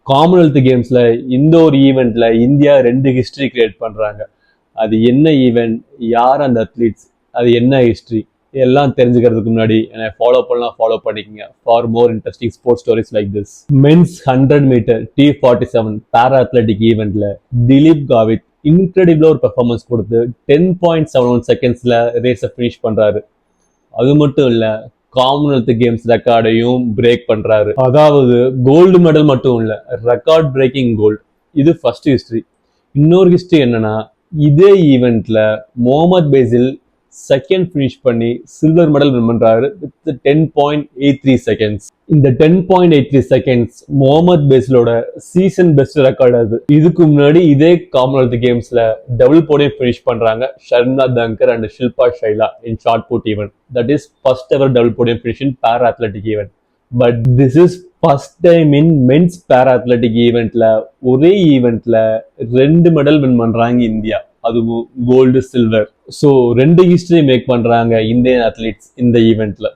Commonwealth கேம்ஸ்ல இந்த ஒரு ஈவெண்ட்ல India 2 history create பண்றாங்க. அது என்ன ஈவெண்ட், யார் அந்த அத்லீட்ஸ், அது என்ன ஹிஸ்டரி, எல்லாம் தெரிஞ்சுக்கிறதுக்கு முன்னாடி என்னை ஃபாலோ பண்ணிக்கங்க for more interesting sports stories like this. Men's 100 metre T47 para athletic ஈவெண்ட்ல திலீப் காவித் இன்கிரெடிபிளா ஒரு பெர்ஃபார்மன்ஸ் கொடுத்து 10.71 செகண்ட்ஸ்ல ரேஸை ஃபினிஷ் பண்றாரு. அது மட்டும் இல்ல, காமன்வெல்த் கேம்ஸ் ரெக்கார்டையும் பிரேக் பண்றாரு. அதாவது கோல்டு மெடல் மட்டும் இல்ல, ரெக்கார்ட் பிரேக்கிங் கோல்டு. இது ஃபர்ஸ்ட் ஹிஸ்டரி. இன்னொரு ஹிஸ்டரி என்னன்னா, இதே ஈவெண்ட்ல முகமது பேசில் செகண்ட் ஃபினிஷ் பண்ணி சில்வர் மெடல் வின் பண்றாரு வித் 10.83 செகண்ட்ஸ். இந்த 10.83 செகண்ட்ஸ் முகமது பேசிலோட சீசன் பெஸ்ட் ரெக்கார்ட். அது இதுக்கு முன்னாடி இதே காமன்வெல்த் கேம்ஸ்ல டபுள் போடியம் ஃபினிஷ் பண்றாங்க Sharmila Thangar and Shilpa Shaila in short put event. That is first ever double podium finish in para athletic event. But this is first time in men's para athletic ஈவெண்ட்ல ஒரே ஈவெண்ட்ல 2 medal win பண்றாங்க India, அதுவும் gold silver. So 2 history make பண்றாங்க Indian athletes இந்த ஈவெண்ட்ல.